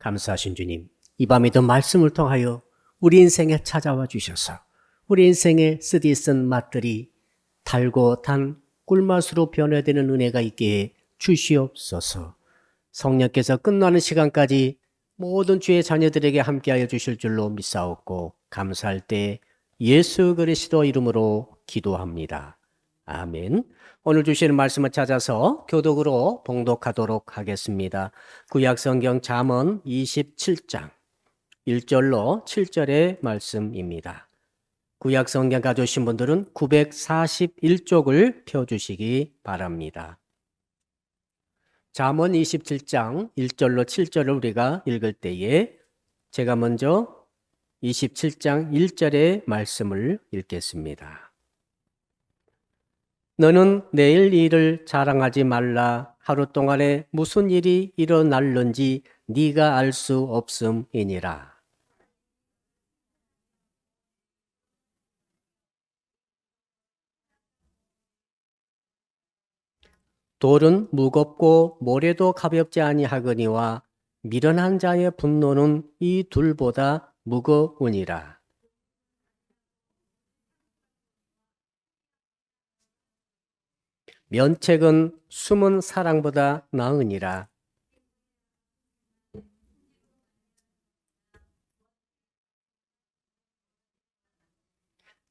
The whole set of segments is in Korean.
감사하신 주님, 이 밤에도 말씀을 통하여 우리 인생에 찾아와 주셔서 우리 인생에 쓰디쓴 맛들이 달고 단 꿀맛으로 변화되는 은혜가 있게 해 주시옵소서. 성령께서 끝나는 시간까지 모든 주의 자녀들에게 함께하여 주실 줄로 믿사옵고 감사할 때 예수 그리스도 이름으로 기도합니다. 아멘. 오늘 주시는 말씀을 찾아서 교독으로 봉독하도록 하겠습니다. 구약성경 잠언 27장 1절로 7절의 말씀입니다. 구약성경 가져오신 분들은 941쪽을 펴주시기 바랍니다. 잠언 27장 1절로 7절을 우리가 읽을 때에 제가 먼저 27장 1절의 말씀을 읽겠습니다. 너는 내일 일을 자랑하지 말라. 하루 동안에 무슨 일이 일어날는지 네가 알 수 없음이니라. 돌은 무겁고 모래도 가볍지 아니하거니와 미련한 자의 분노는 이 둘보다 무거우니라. 면책은 숨은 사랑보다 나으니라.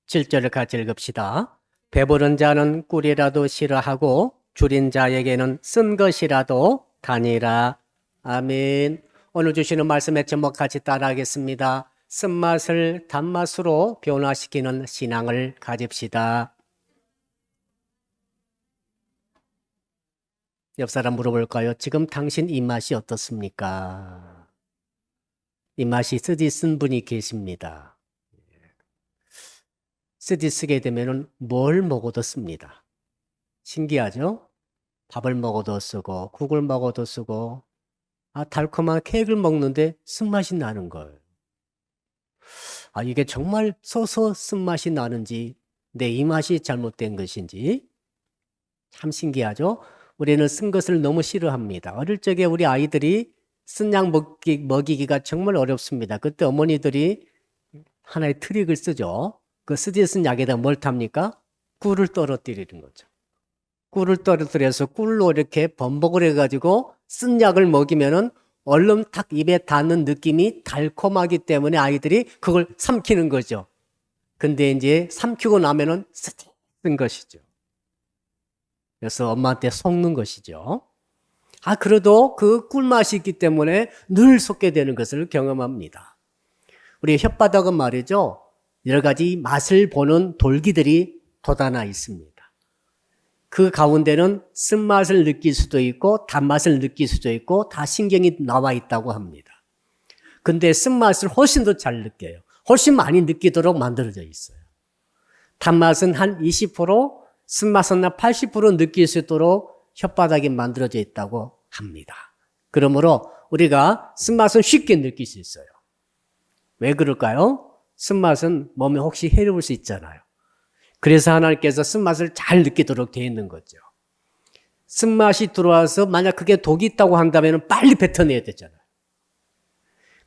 7절을 같이 읽읍시다. 배부른 자는 꿀이라도 싫어하고 줄인 자에게는 쓴 것이라도 다니라. 아멘. 오늘 주시는 말씀의 제목 같이 따라하겠습니다. 쓴맛을 단맛으로 변화시키는 신앙을 가집시다. 옆 사람 물어볼까요? 지금 당신 입맛이 어떻습니까? 입맛이 쓰디쓴 분이 계십니다. 쓰디쓰게 되면 뭘 먹어도 씁니다. 신기하죠? 밥을 먹어도 쓰고 국을 먹어도 쓰고 달콤한 케이크를 먹는데 쓴맛이 나는 거예요. 이게 정말 써서 쓴맛이 나는지 내 입맛이 잘못된 것인지 참 신기하죠? 우리는 쓴 것을 너무 싫어합니다. 어릴 적에 우리 아이들이 쓴 약 먹이기가 정말 어렵습니다. 그때 어머니들이 하나의 트릭을 쓰죠. 그 쓰디쓴 약에다 뭘 탑니까? 꿀을 떨어뜨리는 거죠. 꿀을 떨어뜨려서 꿀로 이렇게 범벅을 해가지고 쓴 약을 먹이면은 얼른 탁 입에 닿는 느낌이 달콤하기 때문에 아이들이 그걸 삼키는 거죠. 근데 이제 삼키고 나면은 쓰디쓴 것이죠. 그래서 엄마한테 속는 것이죠. 그래도 그 꿀맛이 있기 때문에 늘 속게 되는 것을 경험합니다. 우리 혓바닥은 말이죠. 여러 가지 맛을 보는 돌기들이 돋아나 있습니다. 그 가운데는 쓴맛을 느낄 수도 있고 단맛을 느낄 수도 있고 다 신경이 나와 있다고 합니다. 근데 쓴맛을 훨씬 더 잘 느껴요. 훨씬 많이 느끼도록 만들어져 있어요. 단맛은 한 20%, 쓴맛은 한 80% 느낄 수 있도록 혓바닥이 만들어져 있다고 합니다. 그러므로 우리가 쓴맛은 쉽게 느낄 수 있어요. 왜 그럴까요? 쓴맛은 몸에 혹시 해로울 수 있잖아요. 그래서 하나님께서 쓴맛을 잘 느끼도록 되어 있는 거죠. 쓴맛이 들어와서 만약 그게 독이 있다고 한다면 빨리 뱉어내야 되잖아요.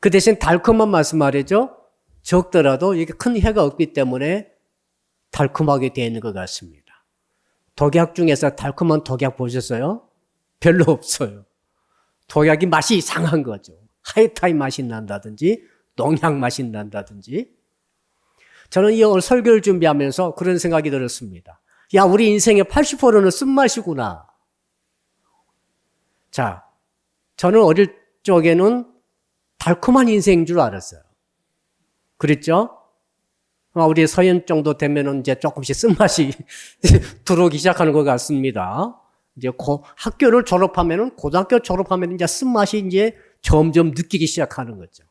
그 대신 달콤한 맛은 말이죠. 적더라도 이게 큰 해가 없기 때문에 달콤하게 되어 있는 것 같습니다. 독약 중에서 달콤한 독약 보셨어요? 별로 없어요. 독약이 맛이 이상한 거죠. 하이타이 맛이 난다든지 농약 맛이 난다든지. 저는 이 오늘 설교를 준비하면서 그런 생각이 들었습니다. 우리 인생의 80%는 쓴맛이구나. 자, 저는 어릴 적에는 달콤한 인생인 줄 알았어요. 그랬죠? 우리 서현 정도 되면은 이제 조금씩 쓴맛이 들어오기 시작하는 것 같습니다. 이제 학교를 졸업하면은, 고등학교 졸업하면 이제 쓴맛이 이제 점점 느끼기 시작하는 거죠.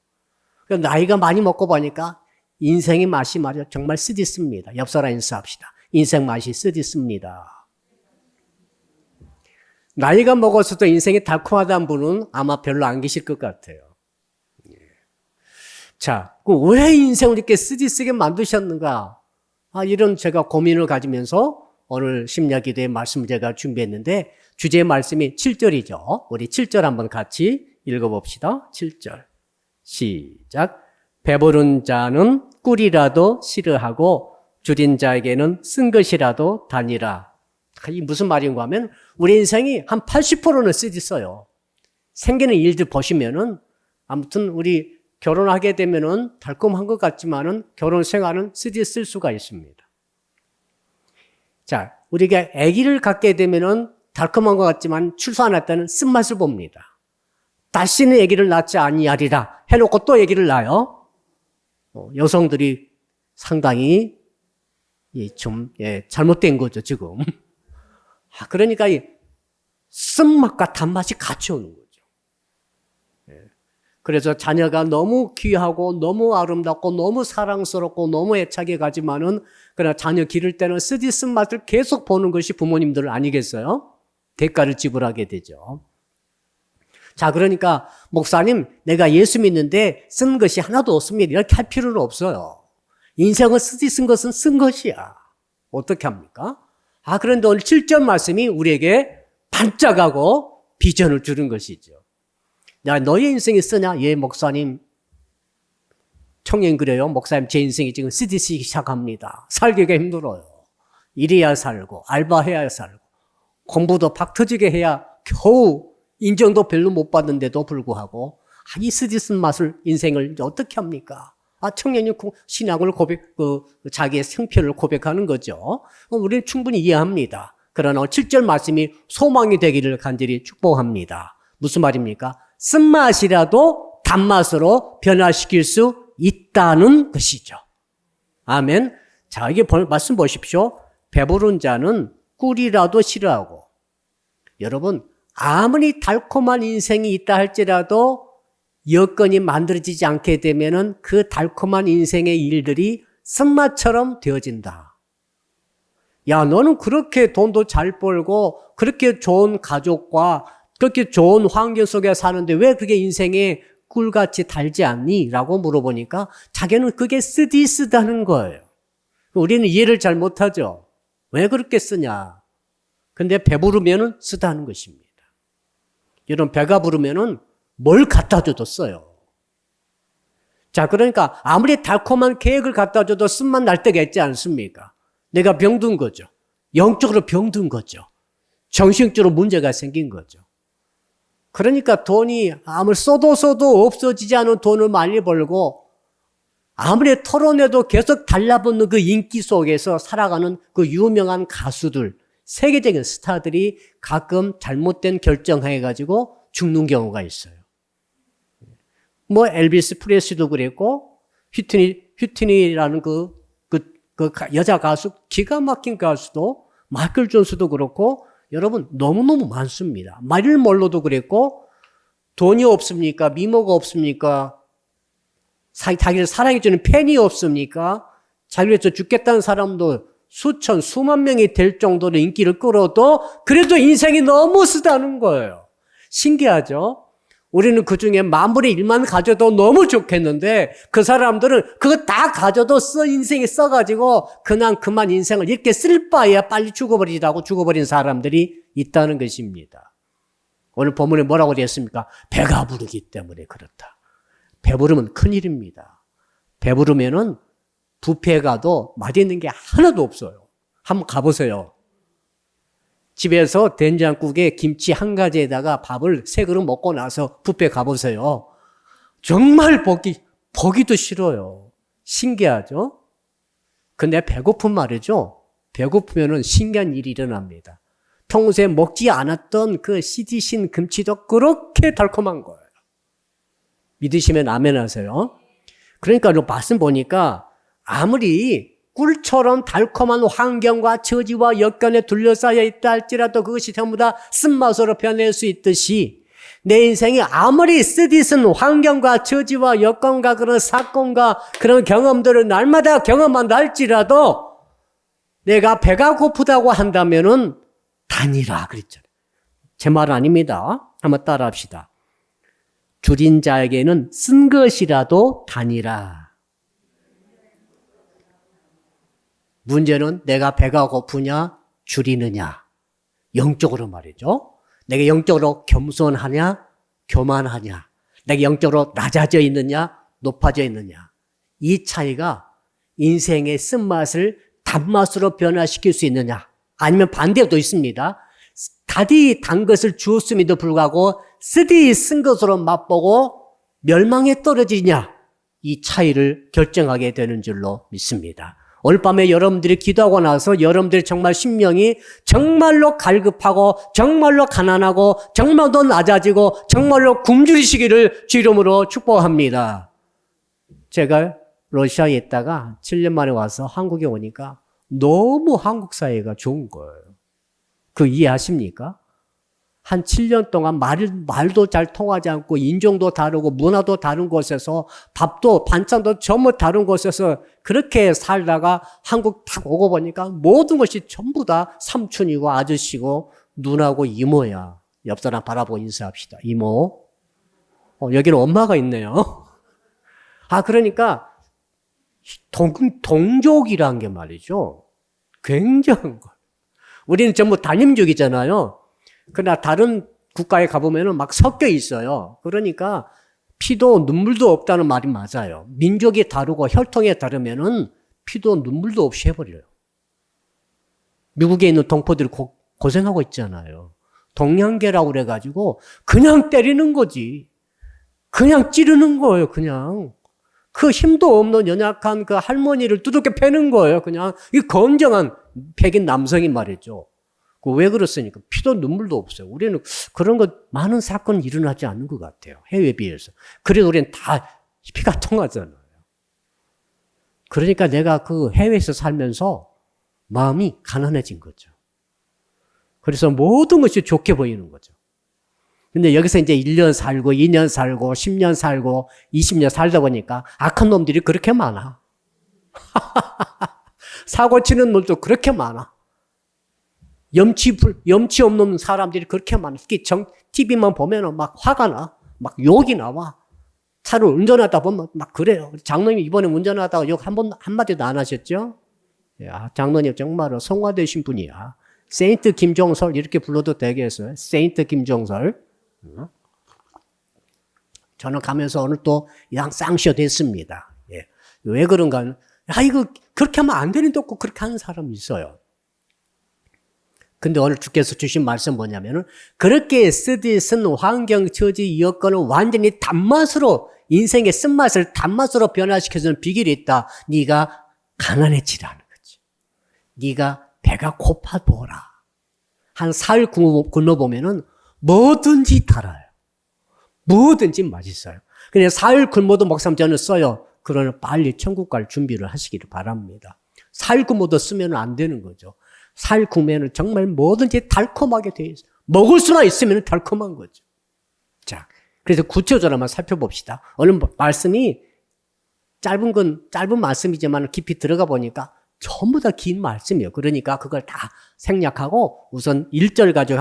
나이가 많이 먹고 보니까 인생의 맛이 말이야 정말 쓰디씁니다. 옆 사람 인사합시다. 인생 맛이 쓰디씁니다. 나이가 먹어서도 인생이 달콤하다는 분은 아마 별로 안 계실 것 같아요. 자, 왜 인생을 이렇게 쓰디쓰게 만드셨는가? 이런 제가 고민을 가지면서 오늘 심야기도의 말씀을 제가 준비했는데 주제의 말씀이 7절이죠. 우리 7절 한번 같이 읽어봅시다. 7절. 시작. 배부른 자는 꿀이라도 싫어하고 줄인 자에게는 쓴 것이라도 다니라. 이 무슨 말인가 하면 우리 인생이 한 80%는 쓰디 써요. 생기는 일들 보시면은 아무튼 우리 결혼하게 되면은 달콤한 것 같지만은 결혼 생활은 쓰디 쓸 수가 있습니다. 자, 우리가 아기를 갖게 되면은 달콤한 것 같지만 출소 안 했다는 쓴맛을 봅니다. 다시는 아기를 낳지 아니하리라 해놓고 또 아기를 낳아요. 여성들이 상당히 좀 잘못된 거죠 지금. 그러니까 이 쓴맛과 단맛이 같이 오는 거죠. 그래서 자녀가 너무 귀하고 너무 아름답고 너무 사랑스럽고 너무 애착이 가지만은 그러나 자녀 기를 때는 쓰디 쓴맛을 계속 보는 것이 부모님들 아니겠어요? 대가를 지불하게 되죠. 자, 그러니까 목사님 내가 예수 믿는데 쓴 것이 하나도 없습니다. 이렇게 할 필요는 없어요. 인생은 쓰디 쓴 것은 쓴 것이야. 어떻게 합니까? 그런데 오늘 7절 말씀이 우리에게 반짝하고 비전을 주는 것이죠. 야, 너의 인생이 쓰냐? 예, 목사님. 청년 그래요. 목사님, 제 인생이 지금 쓰디 쓰기 시작합니다. 살기가 힘들어요. 일해야 살고, 알바해야 살고, 공부도 박 터지게 해야 겨우 인정도 별로 못 받는데도 불구하고, 이 쓰디 쓴 맛을, 인생을 어떻게 합니까? 청년이 신앙을 자기의 생편을 고백하는 거죠. 우리는 충분히 이해합니다. 그러나 7절 말씀이 소망이 되기를 간절히 축복합니다. 무슨 말입니까? 쓴맛이라도 단맛으로 변화시킬 수 있다는 것이죠. 아멘. 자, 이게 말씀 보십시오. 배부른 자는 꿀이라도 싫어하고, 여러분, 아무리 달콤한 인생이 있다 할지라도 여건이 만들어지지 않게 되면은 그 달콤한 인생의 일들이 쓴맛처럼 되어진다. 야, 너는 그렇게 돈도 잘 벌고 그렇게 좋은 가족과 그렇게 좋은 환경 속에 사는데 왜 그게 인생에 꿀같이 달지 않니? 라고 물어보니까 자기는 그게 쓰다는 거예요. 우리는 이해를 잘 못하죠. 왜 그렇게 쓰냐? 근데 배부르면은 쓰다는 것입니다. 여러분, 배가 부르면은 뭘 갖다 줘도 써요. 자, 그러니까 아무리 달콤한 케이크를 갖다 줘도 쓴맛 날 때가 있지 않습니까? 내가 병든 거죠. 영적으로 병든 거죠. 정신적으로 문제가 생긴 거죠. 그러니까 돈이 아무리 써도 없어지지 않은 돈을 많이 벌고 아무리 털어내도 계속 달라붙는 그 인기 속에서 살아가는 그 유명한 가수들, 세계적인 스타들이 가끔 잘못된 결정해가지고 죽는 경우가 있어요. 엘비스 프레슬리도 그랬고, 휘트니라는 그 여자 가수, 기가 막힌 가수도, 마이클 존스도 그렇고, 여러분, 너무너무 많습니다. 마릴 몰로도 그랬고, 돈이 없습니까? 미모가 없습니까? 자기를 사랑해주는 팬이 없습니까? 자기를 위해서 죽겠다는 사람도 수만 명이 될 정도로 인기를 끌어도, 그래도 인생이 너무 쓰다는 거예요. 신기하죠? 우리는 그 중에 만분의 1만 가져도 너무 좋겠는데 그 사람들은 그거 다 가져도 인생에 써가지고 그만 인생을 이렇게 쓸 바에야 빨리 죽어버리라고 죽어버린 사람들이 있다는 것입니다. 오늘 본문에 뭐라고 되어 있습니까? 배가 부르기 때문에 그렇다. 배부르면 큰일입니다. 배부르면은 뷔페에 가도 맛있는 게 하나도 없어요. 한번 가보세요. 집에서 된장국에 김치 한 가지에다가 밥을 3그릇 먹고 나서 뷔페 가보세요. 정말 보기도 싫어요. 신기하죠? 근데 배고픈 말이죠. 배고프면은 신기한 일이 일어납니다. 평소에 먹지 않았던 그 시디신 김치도 그렇게 달콤한 거예요. 믿으시면 아멘 하세요. 그러니까 말씀 보니까 아무리 꿀처럼 달콤한 환경과 처지와 여건에 둘러싸여 있다 할지라도 그것이 전부 다 쓴맛으로 변할 수 있듯이 내 인생이 아무리 쓰디쓴 환경과 처지와 여건과 그런 사건과 그런 경험들을 날마다 경험한다 할지라도 내가 배가 고프다고 한다면은 다니라 그랬잖아요. 제 말 아닙니다. 한번 따라 합시다. 줄인 자에게는 쓴 것이라도 다니라. 문제는 내가 배가 고프냐 줄이느냐. 영적으로 말이죠. 내가 영적으로 겸손하냐 교만하냐? 내가 영적으로 낮아져 있느냐? 높아져 있느냐? 이 차이가 인생의 쓴맛을 단맛으로 변화시킬 수 있느냐? 아니면 반대도 있습니다. 달이 단 것을 주었음에도 불구하고 쓰디 쓴 것으로 맛보고 멸망에 떨어지냐? 이 차이를 결정하게 되는 줄로 믿습니다. 오늘 밤에 여러분들이 기도하고 나서 여러분들이 정말 심령이 정말로 갈급하고 정말로 가난하고 정말로 낮아지고 정말로 굶주리시기를 주 이름으로 축복합니다. 제가 러시아에 있다가 7년 만에 와서 한국에 오니까 너무 한국 사회가 좋은 거예요. 그 이해하십니까? 한 7년 동안 말도 잘 통하지 않고 인종도 다르고 문화도 다른 곳에서 밥도 반찬도 전부 다른 곳에서 그렇게 살다가 한국 딱 오고 보니까 모든 것이 전부 다 삼촌이고 아저씨고 누나고 이모야. 옆 사람 바라보고 인사합시다. 이모. 여기는 엄마가 있네요. 그러니까 동족이란 게 말이죠. 굉장한 거. 우리는 전부 단임족이잖아요. 그러나 다른 국가에 가보면 막 섞여 있어요. 그러니까 피도 눈물도 없다는 말이 맞아요. 민족이 다르고 혈통이 다르면은 피도 눈물도 없이 해버려요. 미국에 있는 동포들이 고생하고 있잖아요. 동양계라고 그래가지고 그냥 때리는 거지. 그냥 찌르는 거예요, 그냥. 그 힘도 없는 연약한 그 할머니를 두둑게 패는 거예요, 그냥. 이 건장한 백인 남성이 말이죠. 왜 그렇습니까? 피도 눈물도 없어요. 우리는 그런 것, 많은 사건이 일어나지 않는 것 같아요. 해외에 비해서. 그래도 우리는 다 피가 통하잖아요. 그러니까 내가 그 해외에서 살면서 마음이 가난해진 거죠. 그래서 모든 것이 좋게 보이는 거죠. 근데 여기서 이제 1년 살고, 2년 살고, 10년 살고, 20년 살다 보니까 악한 놈들이 그렇게 많아. 사고 치는 놈도 그렇게 많아. 염치 없는 사람들이 그렇게 많아. 특히 TV만 보면 막 화가 나. 막 욕이 나와. 차를 운전하다 보면 막 그래요. 장로님 이번에 운전하다가 욕 한마디도 안 하셨죠? 장로님 정말로 성화되신 분이야. 세인트 김종설 이렇게 불러도 되겠어요. 세인트 김종설. 저는 가면서 오늘 또 쌍쇼 됐습니다. 예. 왜 그런가? 이거 그렇게 하면 안 되는데 꼭 그렇게 하는 사람이 있어요. 근데 오늘 주께서 주신 말씀 뭐냐면은 그렇게 쓴 환경, 처지, 여건을 완전히 단맛으로 인생의 쓴맛을 단맛으로 변화시켜주는 비결이 있다. 네가 가난해지라는 거지. 네가 배가 고파보라. 한 사흘 굶어보면은 뭐든지 달아요. 뭐든지 맛있어요. 그냥 사흘 굶어도 목사님 저는 써요. 그러나 빨리 천국 갈 준비를 하시기를 바랍니다. 사흘 굶어도 쓰면 안 되는 거죠. 살 구매는 정말 뭐든지 달콤하게 되어 있어요. 먹을 수만 있으면 달콤한 거죠. 자, 그래서 구체적으로 한번 살펴봅시다. 오늘 말씀이 짧은 말씀이지만 깊이 들어가 보니까 전부 다 긴 말씀이에요. 그러니까 그걸 다 생략하고 우선 1절 가지고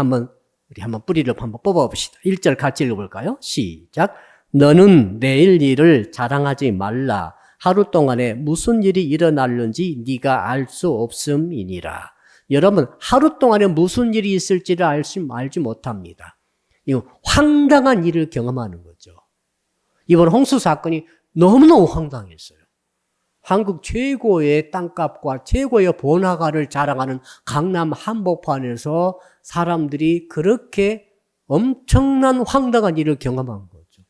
우리 한번 뿌리를 한번 뽑아봅시다. 1절 같이 읽어볼까요? 시작. 너는 내일 일을 자랑하지 말라. 하루 동안에 무슨 일이 일어날는지 네가 알 수 없음이니라. 여러분, 하루 동안에 무슨 일이 있을지를 알지 못합니다. 이거 황당한 일을 경험하는 거죠. 이번 홍수 사건이 너무너무 황당했어요. 한국 최고의 땅값과 최고의 번화가를 자랑하는 강남 한복판에서 사람들이 그렇게 엄청난 황당한 일을 경험한 거죠.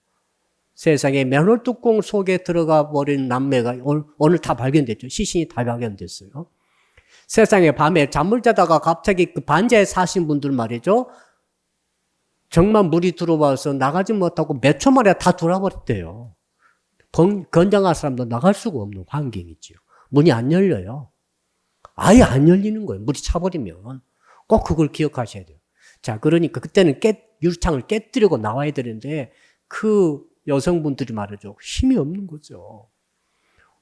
세상에 맨홀 속에 들어가 버린 남매가 오늘 다 발견됐죠. 시신이 다 발견됐어요. 세상에 밤에 잠을 자다가 갑자기 그 반지하에 사신 분들 말이죠. 정말 물이 들어와서 나가지 못하고 몇 초 만에 다 돌아버렸대요. 건장한 사람도 나갈 수가 없는 환경이죠. 문이 안 열려요. 아예 안 열리는 거예요. 물이 차버리면. 꼭 그걸 기억하셔야 돼요. 자, 그러니까 그때는 유리창을 깨뜨리고 나와야 되는데 그 여성분들이 말이죠. 힘이 없는 거죠.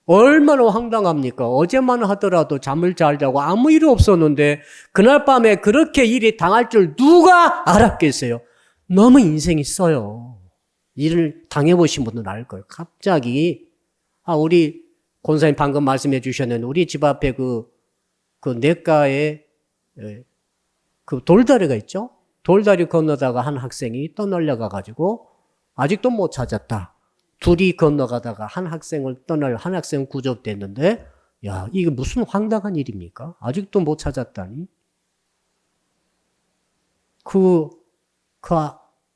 얼마나 황당합니까? 어제만 하더라도 잠을 잘 자고 아무 일이 없었는데 그날 밤에 그렇게 일이 당할 줄 누가 알았겠어요? 너무 인생이 써요. 일을 당해보신 분들은 알 거예요. 갑자기 우리 권사님 방금 말씀해 주셨는데 우리 집 앞에 그 냇가에 그 돌다리가 있죠? 돌다리 건너다가 한 학생이 떠날려가 가지고 아직도 못 찾았다. 둘이 건너가다가 한 학생을 떠날 한 학생 구조됐는데, 야, 이게 무슨 황당한 일입니까? 아직도 못 찾았다니?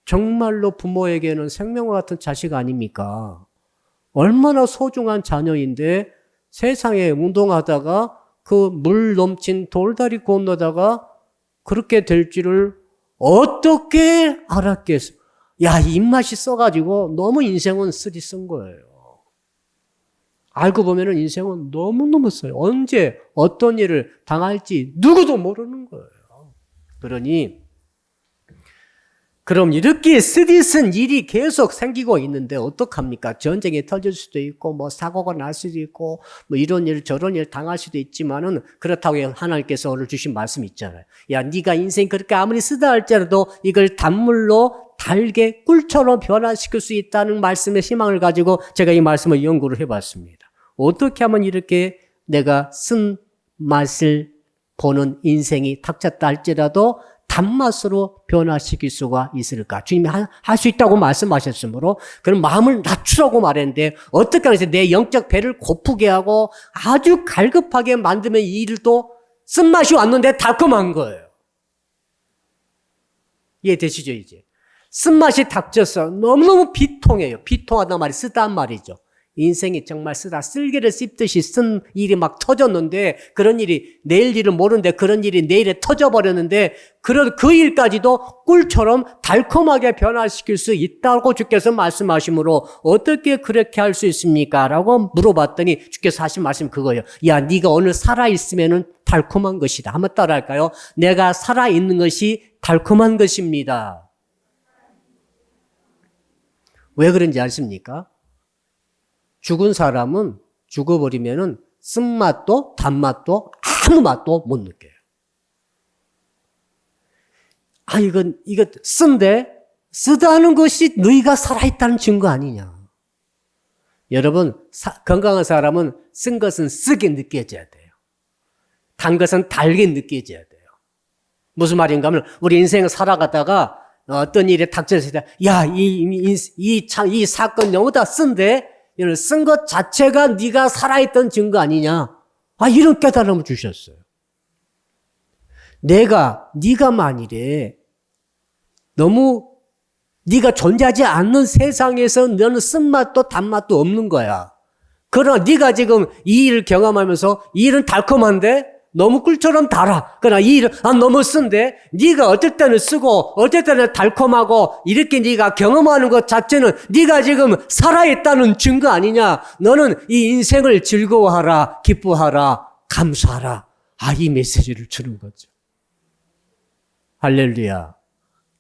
정말로 부모에게는 생명과 같은 자식 아닙니까? 얼마나 소중한 자녀인데 세상에 운동하다가 그 물 넘친 돌다리 건너다가 그렇게 될 줄을 어떻게 알았겠어? 야, 입맛이 써가지고 너무 인생은 쓰리 쓴 거예요. 알고 보면은 인생은 너무너무 써요. 언제 어떤 일을 당할지 누구도 모르는 거예요. 그러니 그럼 이렇게 쓰디쓴 일이 계속 생기고 있는데 어떡합니까? 전쟁이 터질 수도 있고 뭐 사고가 날 수도 있고 뭐 이런 일 저런 일 당할 수도 있지만은 그렇다고 하나님께서 오늘 주신 말씀 있잖아요. 야, 네가 인생 그렇게 아무리 쓰다 할지라도 이걸 단물로 달게 꿀처럼 변화시킬 수 있다는 말씀의 희망을 가지고 제가 이 말씀을 연구를 해봤습니다. 어떻게 하면 이렇게 내가 쓴 맛을 보는 인생이 닥쳤다 할지라도 단맛으로 변화시킬 수가 있을까? 주님이 할 수 있다고 말씀하셨으므로 그런 마음을 낮추라고 말했는데 어떻게 하면서 내 영적 배를 고프게 하고 아주 갈급하게 만들면 이 일도 쓴맛이 왔는데 달콤한 거예요. 이해되시죠 이제? 쓴맛이 닥쳐서 너무너무 비통해요. 비통하단 말이 쓰단 말이죠. 인생이 정말 쓰다 쓸개를 씹듯이 쓴 일이 막 터졌는데 그런 일이 내일 일을 모르는데 그런 일이 내일에 터져버렸는데 그 일까지도 꿀처럼 달콤하게 변화시킬 수 있다고 주께서 말씀하시므로 어떻게 그렇게 할 수 있습니까? 라고 물어봤더니 주께서 하신 말씀 그거예요. 야, 네가 오늘 살아있으면 달콤한 것이다. 한번 따라할까요? 내가 살아있는 것이 달콤한 것입니다. 왜 그런지 아십니까? 죽은 사람은 죽어버리면은 쓴맛도 단맛도 아무 맛도 못 느껴요. 아, 이거 쓴데 쓰다는 것이 너희가 살아있다는 증거 아니냐. 여러분, 건강한 사람은 쓴 것은 쓰게 느껴져야 돼요. 단 것은 달게 느껴져야 돼요. 무슨 말인가 하면 우리 인생을 살아가다가 어떤 일에 닥쳤을 때, 야, 이 사건 너무 다 쓴데 이런 쓴 것 자체가 네가 살아있던 증거 아니냐. 아, 이런 깨달음을 주셨어요. 네가 만일에 너무 네가 존재하지 않는 세상에서 너는 쓴맛도 단맛도 없는 거야. 그러나 네가 지금 이 일을 경험하면서 이 일은 달콤한데 너무 꿀처럼 달아. 그러나 이 일은 너무 쓴데 네가 어떨 때는 쓰고 어떨 때는 달콤하고 이렇게 네가 경험하는 것 자체는 네가 지금 살아있다는 증거 아니냐. 너는 이 인생을 즐거워하라, 기뻐하라, 감사하라. 아, 이 메시지를 주는 거죠. 할렐루야.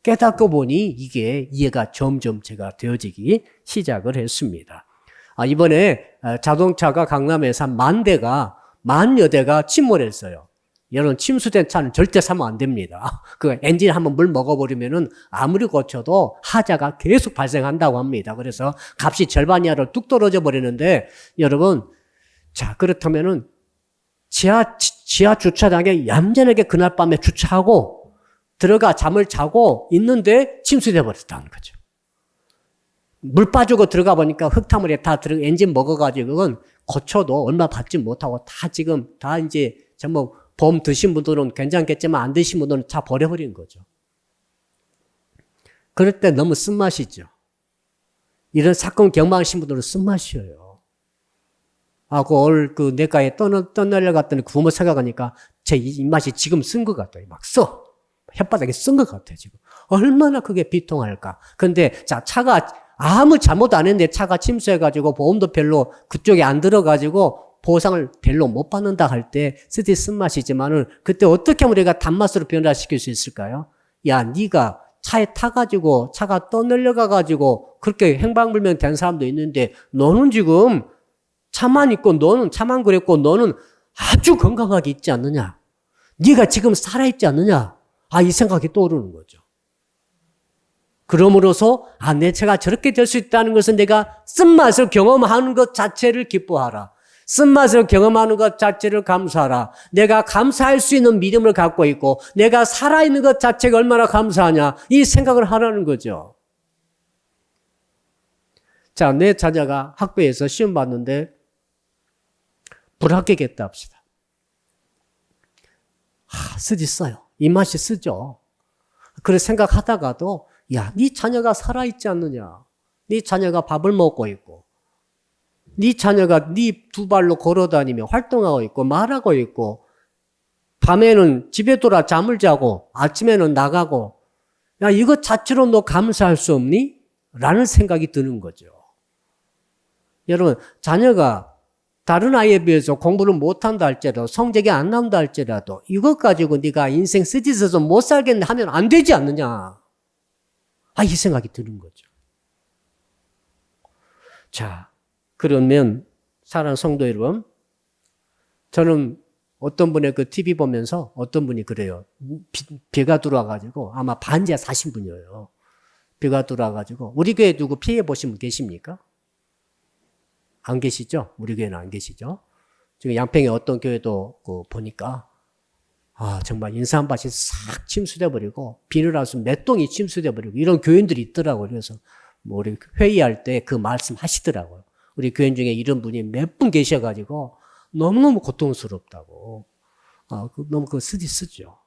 깨닫고 보니 이게 이해가 점점 제가 되어지기 시작을 했습니다. 이번에 자동차가 강남에서 한 10여 대가 침몰했어요. 여러분, 침수된 차는 절대 사면 안 됩니다. 그 엔진 한번 물 먹어버리면은 아무리 고쳐도 하자가 계속 발생한다고 합니다. 그래서 값이 절반 이하로 뚝 떨어져 버리는데, 여러분, 자, 그렇다면은 지하 주차장에 얌전하게 그날 밤에 주차하고 들어가 잠을 자고 있는데 침수돼 버렸다는 거죠. 물 빠지고 들어가 보니까 흙탕물에 다 엔진 먹어가지고 그건 고쳐도 얼마 받지 못하고 다 이제 전부 보험 드신 분들은 괜찮겠지만 안 드신 분들은 다 버려버린 거죠. 그럴 때 너무 쓴맛이죠. 이런 사건 경험하신 분들은 쓴맛이에요. 그 내과에 떠내려갔더니 부모 생각하니까 제 입맛이 지금 쓴 것 같아요. 막 써. 혓바닥에 쓴 것 같아요, 지금. 얼마나 그게 비통할까. 근데, 자, 차가 아무 잘못 안 했는데 차가 침수해가지고 보험도 별로 그쪽에 안 들어가지고 보상을 별로 못 받는다 할 때 쓰디 쓴맛이지만은 그때 어떻게 하면 우리가 단맛으로 변화시킬 수 있을까요? 야, 네가 차에 타가지고 차가 떠내려가가지고 그렇게 행방불명 된 사람도 있는데 너는 지금 차만 있고 너는 차만 그랬고 너는 아주 건강하게 있지 않느냐? 네가 지금 살아있지 않느냐? 이 생각이 떠오르는 거죠. 그러므로서 내 차가 저렇게 될 수 있다는 것은 내가 쓴맛을 경험하는 것 자체를 기뻐하라. 쓴맛을 경험하는 것 자체를 감사하라. 내가 감사할 수 있는 믿음을 갖고 있고 내가 살아있는 것 자체가 얼마나 감사하냐 이 생각을 하라는 거죠. 자, 내 자녀가 학교에서 시험 봤는데 불합격했다 합시다. 쓰지 써요. 입맛이 쓰죠. 그래 생각하다가도 야, 네 자녀가 살아있지 않느냐. 네 자녀가 밥을 먹고 있고 네 자녀가 네 두 발로 걸어다니며 활동하고 있고 말하고 있고 밤에는 집에 돌아 잠을 자고 아침에는 나가고 야, 이것 자체로 너 감사할 수 없니? 라는 생각이 드는 거죠. 여러분, 자녀가 다른 아이에 비해서 공부를 못한다 할지라도 성적이 안 나온다 할지라도 이것 가지고 네가 인생 쓰디서서 못 살겠네 하면 안 되지 않느냐. 이 생각이 드는 거죠. 자, 그러면 사랑하는 성도 여러분, 저는 어떤 분의 그 TV 보면서 어떤 분이 그래요. 비가 들어와가지고 아마 반지하 사신 분이에요. 비가 들어와가지고 우리 교회 누구 피해 보신 분 계십니까? 안 계시죠? 우리 교회는 안 계시죠? 지금 양평에 어떤 교회도 보니까 정말 인사 한 밭이 싹 침수돼 버리고 비닐하우스 몇 동이 침수돼 버리고 이런 교인들이 있더라고요. 그래서 뭐 우리 회의할 때 그 말씀 하시더라고요. 우리 교인 중에 이런 분이 몇 분 계셔가지고 너무너무 고통스럽다고. 너무 그거 쓰죠.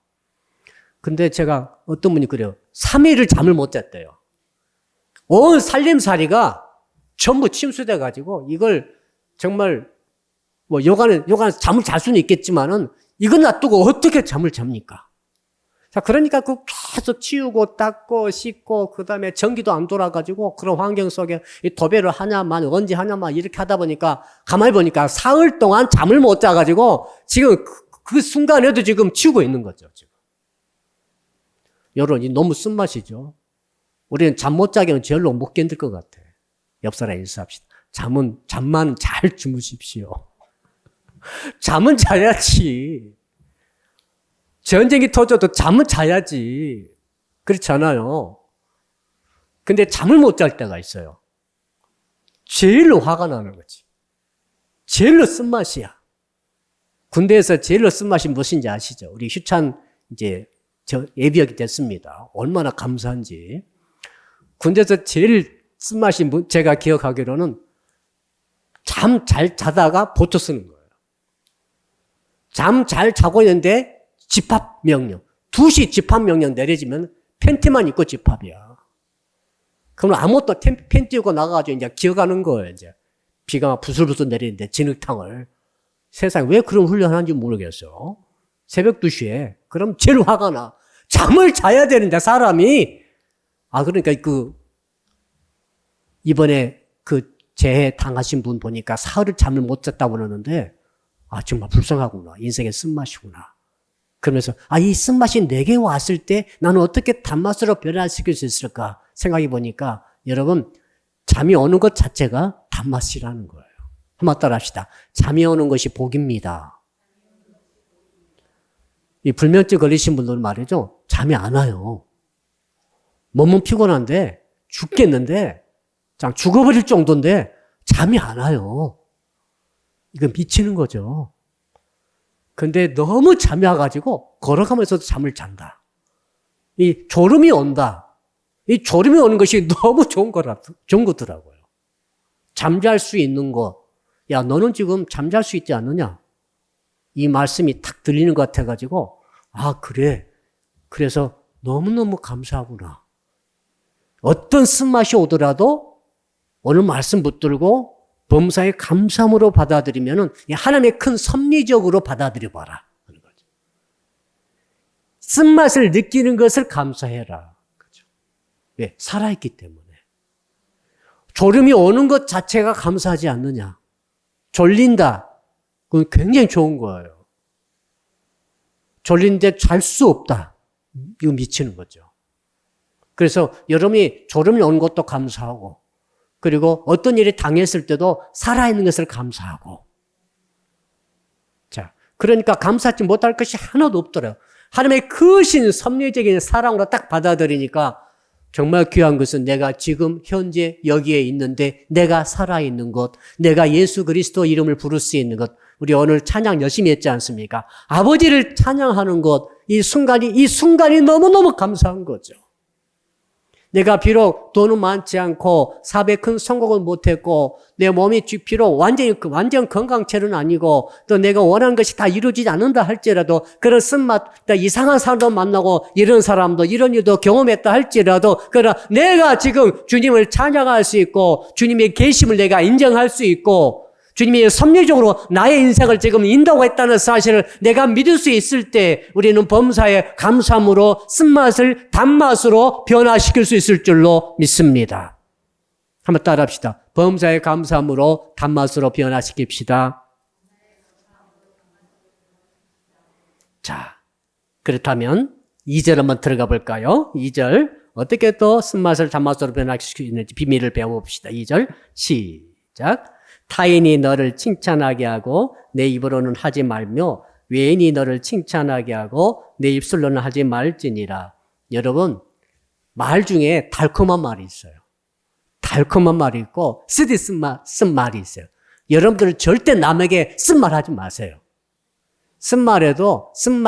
근데 제가 어떤 분이 그래요. 3일을 잠을 못 잤대요. 온 살림살이가 전부 침수돼가지고 이걸 정말 뭐 여간은 잠을 잘 수는 있겠지만은 이건 놔두고 어떻게 잠을 잡니까? 자, 그러니까 그 계속 치우고 닦고 씻고 그 다음에 전기도 안 돌아가지고 그런 환경 속에 이 도배를 하냐만 언제 하냐만 이렇게 하다 보니까 가만히 보니까 사흘 동안 잠을 못 자가지고 지금 그 순간에도 지금 치우고 있는 거죠. 지금. 여러분, 너무 쓴맛이죠. 우리는 잠 못 자기는 절로 못 견딜 것 같아. 옆 사람 인사합시다. 잠만 잘 주무십시오. 잠은 자야지. 전쟁이 터져도 잠은 자야지. 그렇지 않아요? 근데 잠을 못 잘 때가 있어요. 제일로 화가 나는 거지. 제일로 쓴맛이야. 군대에서 제일로 쓴맛이 무엇인지 아시죠? 우리 휴찬 이제 예비역이 됐습니다. 얼마나 감사한지. 군대에서 제일 쓴맛이 제가 기억하기로는 잠 잘 자다가 보초 쓰는 거예요. 잠 잘 자고 있는데 집합 명령. 2시 집합 명령 내려지면 팬티만 입고 집합이야. 그럼 아무것도 팬티 입고 나가가지고 이제 기어가는 거예요, 이제. 비가 막 부슬부슬 내리는데 진흙탕을. 세상에 왜 그런 훈련을 하는지 모르겠어요. 새벽 2시에. 그럼 제일 화가 나. 잠을 자야 되는데, 사람이. 그러니까 이번에 재해 당하신 분 보니까 사흘을 잠을 못 잤다고 그러는데, 정말 불쌍하구나. 인생의 쓴맛이구나. 그러면서 이 쓴맛이 내게 왔을 때 나는 어떻게 단맛으로 변화시킬 수 있을까 생각해 보니까 여러분, 잠이 오는 것 자체가 단맛이라는 거예요. 한번 따라 합시다. 잠이 오는 것이 복입니다. 이 불면증 걸리신 분들은 말이죠. 잠이 안 와요. 몸은 피곤한데 죽겠는데 죽어버릴 정도인데 잠이 안 와요. 이거 미치는 거죠. 근데 너무 잠이 와가지고 걸어가면서도 잠을 잔다. 이 졸음이 온다. 이 졸음이 오는 것이 너무 좋은 거더라고요. 잠잘 수 있는 것. 야, 너는 지금 잠잘 수 있지 않느냐? 이 말씀이 탁 들리는 것 같아가지고, 그래. 그래서 너무너무 감사하구나. 어떤 쓴맛이 오더라도 오늘 말씀 붙들고 범사의 감사함으로 받아들이면은 하나님의 큰 섭리적으로 받아들여 봐라. 하는 거죠. 쓴맛을 느끼는 것을 감사해라. 그렇죠. 왜? 살아있기 때문에. 졸음이 오는 것 자체가 감사하지 않느냐. 졸린다. 그건 굉장히 좋은 거예요. 졸린데 잘 수 없다. 이거 미치는 거죠. 그래서 여러분이 졸음이 오는 것도 감사하고 그리고 어떤 일이 당했을 때도 살아있는 것을 감사하고. 자, 그러니까 감사하지 못할 것이 하나도 없더래요. 하나님의 크신 섭리적인 사랑으로 딱 받아들이니까 정말 귀한 것은 내가 지금 현재 여기에 있는데 내가 살아있는 것, 내가 예수 그리스도 이름을 부를 수 있는 것. 우리 오늘 찬양 열심히 했지 않습니까? 아버지를 찬양하는 것, 이 순간이 너무너무 감사한 거죠. 내가 비록 돈은 많지 않고 사업에 큰 성공은 못했고 내 몸이 비록 완전 건강체는 아니고 또 내가 원하는 것이 다 이루어지지 않는다 할지라도 그런 쓴맛, 이상한 사람도 만나고 이런 사람도 이런 일도 경험했다 할지라도 그러나 내가 지금 주님을 찬양할 수 있고 주님의 계심을 내가 인정할 수 있고 주님이 섭리적으로 나의 인생을 지금 인도하겠다는 사실을 내가 믿을 수 있을 때 우리는 범사에 감사함으로 쓴맛을 단맛으로 변화시킬 수 있을 줄로 믿습니다. 한번 따라합시다. 범사에 감사함으로 단맛으로 변화시킵시다. 자, 그렇다면 2절 한번 들어가 볼까요? 2절 어떻게 또 쓴맛을 단맛으로 변화시킬 수 있는지 비밀을 배워봅시다. 2절 시작. 타인이 너를 칭찬하게 하고 내 입으로는 하지 말며 외인이 너를 칭찬하게 하고 내 입술로는 하지 말지니라. 여러분, 말 중에 달콤한 말이 있어요. 달콤한 말이 있고 쓰디 쓴 말이 있어요. 여러분들 절대 남에게 쓴 말 하지 마세요. 쓴 말에도 쓴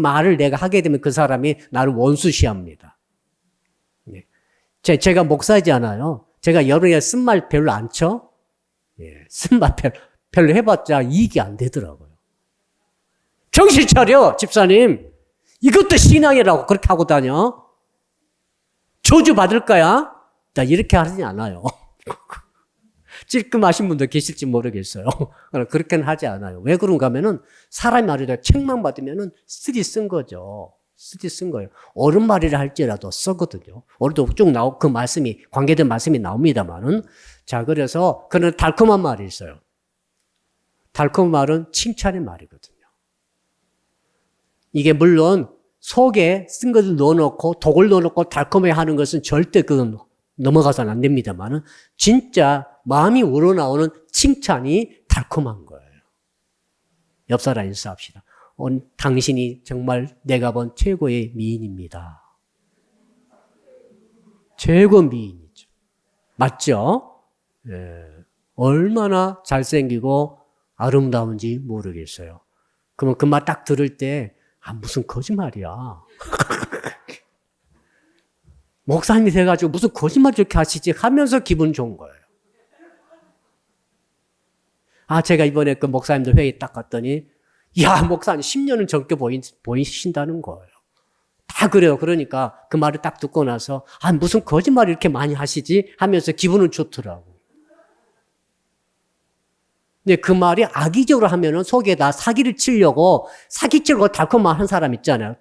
말을 내가 하게 되면 그 사람이 나를 원수시합니다. 제가 목사이지 않아요. 제가 여러분에게 쓴 말 별로 안 쳐? 쓴맛 별로 해봤자 이익이 안 되더라고요. 정신 차려, 집사님. 이것도 신앙이라고 그렇게 하고 다녀? 저주 받을 거야? 나 이렇게 하지 않아요. 찔끔하신 분도 계실지 모르겠어요. 그렇게는 하지 않아요. 왜 그런가 하면은 사람이 말이다 책망 받으면은 쓰디 쓴 거죠. 쓰디 쓴 거예요. 옳은 말이라 할지라도 쓰거든요. 오늘도 쭉 그 말씀이, 관계된 말씀이 나옵니다만은. 자, 그래서 그런 달콤한 말이 있어요. 달콤한 말은 칭찬의 말이거든요. 이게 물론 속에 쓴 것을 넣어놓고 독을 넣어놓고 달콤해 하는 것은 절대 그건 넘어가서는 안 됩니다만은 진짜 마음이 우러나오는 칭찬이 달콤한 거예요. 옆 사람 인사합시다. 당신이 정말 내가 본 최고의 미인입니다. 최고 미인이죠. 맞죠? 예. 얼마나 잘생기고 아름다운지 모르겠어요. 그러면 그 말 딱 들을 때, 무슨 거짓말이야. 목사님이 돼가지고 무슨 거짓말 이렇게 하시지 하면서 기분 좋은 거예요. 제가 이번에 그 목사님들 회의 딱 갔더니, 목사님 10년은 젊게 보이신다는 거예요. 다 그래요. 그러니까 그 말을 딱 듣고 나서, 무슨 거짓말 이렇게 많이 하시지 하면서 기분은 좋더라고. 근데 그 말이 악의적으로 하면은 속에 다 사기를 치려고 달콤한 한 사람 있잖아요.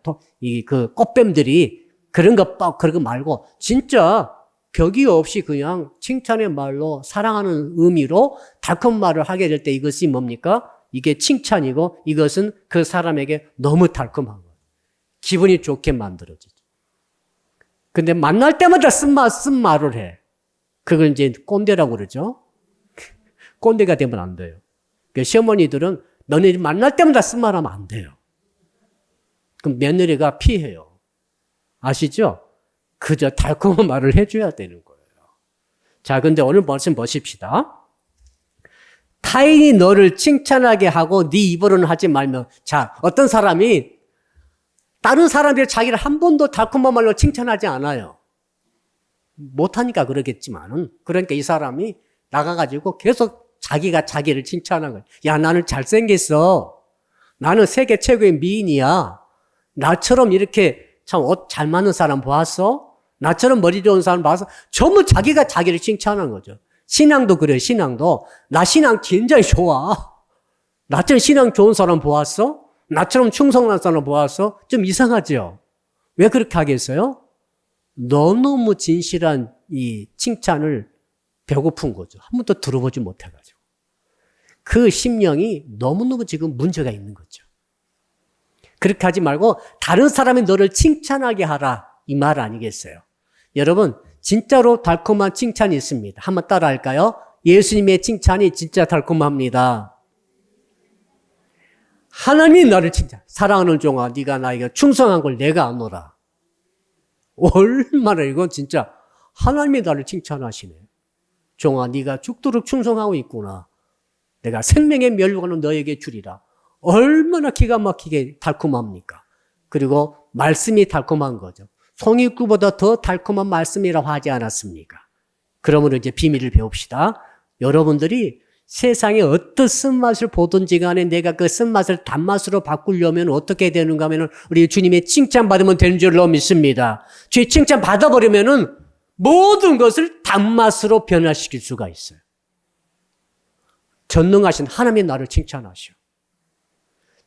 그 꽃뱀들이 그런 거 말고 진짜 격이 없이 그냥 칭찬의 말로 사랑하는 의미로 달콤한 말을 하게 될 때 이것이 뭡니까? 이게 칭찬이고 이것은 그 사람에게 너무 달콤한 거예요. 기분이 좋게 만들어지죠. 근데 만날 때마다 쓴 말을 해. 그걸 이제 꼰대라고 그러죠. 꼰대가 되면 안 돼요. 시어머니들은 너네 만날 때마다 쓴 말하면 안 돼요. 그럼 며느리가 피해요. 아시죠? 그저 달콤한 말을 해줘야 되는 거예요. 자, 근데 오늘 말씀 보십시다. 타인이 너를 칭찬하게 하고 네 입으로는 하지 말며. 자, 어떤 사람이 다른 사람들이 자기를 한 번도 달콤한 말로 칭찬하지 않아요. 못하니까 그러겠지만은. 그러니까 이 사람이 나가가지고 계속 자기가 자기를 칭찬하는 거예요. 야, 나는 잘생겼어. 나는 세계 최고의 미인이야. 나처럼 이렇게 참 옷 잘 맞는 사람 보았어? 나처럼 머리 좋은 사람 봐서 전부 자기가 자기를 칭찬하는 거죠. 신앙도 그래요. 신앙도. 나 신앙 굉장히 좋아. 나처럼 신앙 좋은 사람 보았어? 나처럼 충성한 사람 보았어? 좀 이상하죠? 왜 그렇게 하겠어요? 너무너무 진실한 이 칭찬을 배고픈 거죠. 한 번도 들어보지 못해가지고. 그 심령이 너무너무 지금 문제가 있는 거죠. 그렇게 하지 말고 다른 사람이 너를 칭찬하게 하라. 이 말 아니겠어요? 여러분, 진짜로 달콤한 칭찬이 있습니다. 한번 따라 할까요? 예수님의 칭찬이 진짜 달콤합니다. 하나님이 나를 칭찬. 사랑하는 종아, 네가 나에게 충성한 걸 내가 아노라. 얼마나 이건 진짜 하나님이 나를 칭찬하시네. 종아, 네가 죽도록 충성하고 있구나. 내가 생명의 면류관을 너에게 주리라. 얼마나 기가 막히게 달콤합니까? 그리고 말씀이 달콤한 거죠. 송이꿀보다 더 달콤한 말씀이라고 하지 않았습니까? 그러므로 이제 비밀을 배웁시다. 여러분들이 세상에 어떤 쓴맛을 보든지 간에 내가 그 쓴맛을 단맛으로 바꾸려면 어떻게 되는가 하면은 우리 주님의 칭찬받으면 되는 줄로 믿습니다. 주의 칭찬 받아버리면은 모든 것을 단맛으로 변화시킬 수가 있어요. 전능하신 하나님이 나를 칭찬하셔.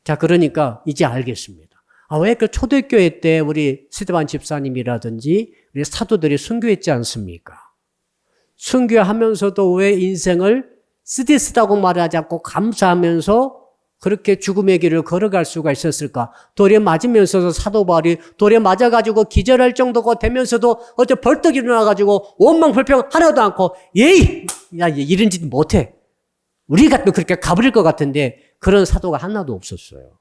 자, 그러니까 이제 알겠습니다. 왜 그 초대교회 때 우리 스데반 집사님이라든지 우리 사도들이 순교했지 않습니까? 순교하면서도 왜 인생을 쓰디쓰다고 말하지 않고 감사하면서 그렇게 죽음의 길을 걸어갈 수가 있었을까? 돌에 맞으면서도 사도 바울이 돌에 맞아가지고 기절할 정도가 되면서도 어째 벌떡 일어나가지고 원망 불평 하나도 않고 예이! 야, 이런 짓 못해. 우리 같으면 그렇게 가버릴 것 같은데 그런 사도가 하나도 없었어요.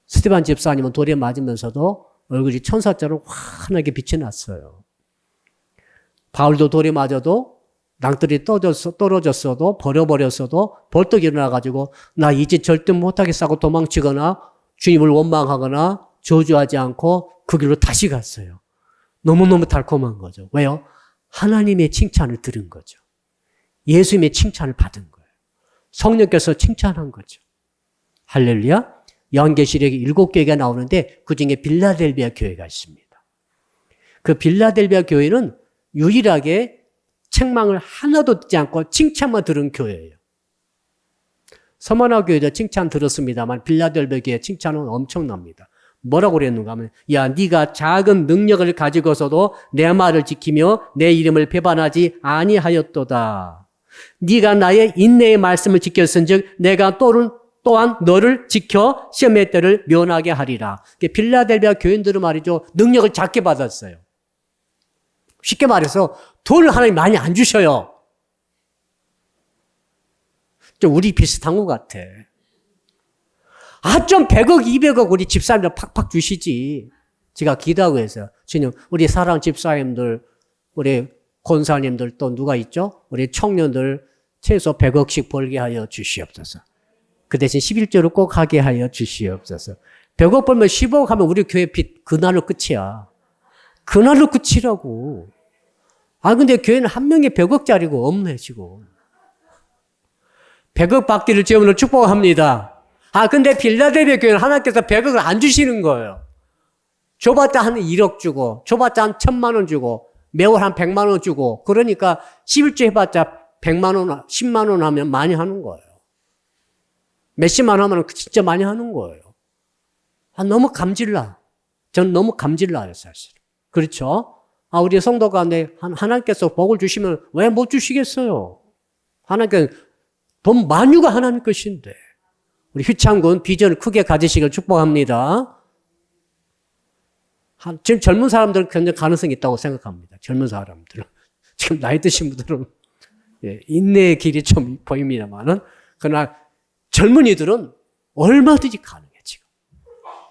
스데반 집사님은 돌에 맞으면서도 얼굴이 천사처럼 환하게 빛이 났어요. 바울도 돌에 맞아도 낭떠리 떨어졌어도 버려버렸어도 벌떡 일어나가지고 나 이 짓 절대 못하겠다고 도망치거나 주님을 원망하거나 저주하지 않고 그 길로 다시 갔어요. 너무너무 달콤한 거죠. 왜요? 하나님의 칭찬을 들은 거죠. 예수님의 칭찬을 받은 거예요. 성령께서 칭찬한 거죠. 할렐루야. 요한계시록에 7교회가 나오는데 그중에 빌라델비아 교회가 있습니다. 그 빌라델비아 교회는 유일하게 책망을 하나도 듣지 않고 칭찬만 들은 교회예요. 서머나 교회도 칭찬 들었습니다만 빌라델비아 교회 칭찬은 엄청납니다. 뭐라고 그랬는가 하면 야 네가 작은 능력을 가지고서도 내 말을 지키며 내 이름을 배반하지 아니하였도다. 네가 나의 인내의 말씀을 지켰은즉 내가 또한 너를 지켜 시험의 때를 면하게 하리라. 빌라델비아 교인들은 말이죠. 능력을 작게 받았어요. 쉽게 말해서 돈을 하나님 많이 안 주셔요. 좀 우리 비슷한 것 같아. 좀 100억, 200억 우리 집사님들 팍팍 주시지. 제가 기도하고 해서요. 주님, 우리 사랑 집사님들, 우리 권사님들 또 누가 있죠? 우리 청년들 최소 100억씩 벌게 하여 주시옵소서. 그 대신 11조를 꼭 하게 하여 주시옵소서. 100억 벌면 10억 하면 우리 교회 빚 그날로 끝이야. 그날로 끝이라고. 근데 교회는 한 명이 100억짜리고 없네, 지금. 100억 받기를 주님으로 축복합니다. 근데 빌라델비아 교회는 하나님께서 100억을 안 주시는 거예요. 줘봤자 한 1억 주고, 줘봤자 한 1,000만 원 주고, 매월 한 100만 원 주고, 그러니까 11조 해봤자 100만 원, 10만 원 하면 많이 하는 거예요. 몇십만 원 하면 진짜 많이 하는 거예요. 너무 감질나. 전 너무 감질나요, 사실. 그렇죠? 우리 성도 가운데 하나님께서 복을 주시면 왜 못 주시겠어요? 하나님께 돈 만유가 하나님 것인데. 우리 휘창군 비전을 크게 가지시길 축복합니다. 지금 젊은 사람들은 굉장히 가능성이 있다고 생각합니다. 젊은 사람들은. 지금 나이 드신 분들은 인내의 길이 좀 보입니다만은 그러나 젊은이들은 얼마든지 가능해, 지금.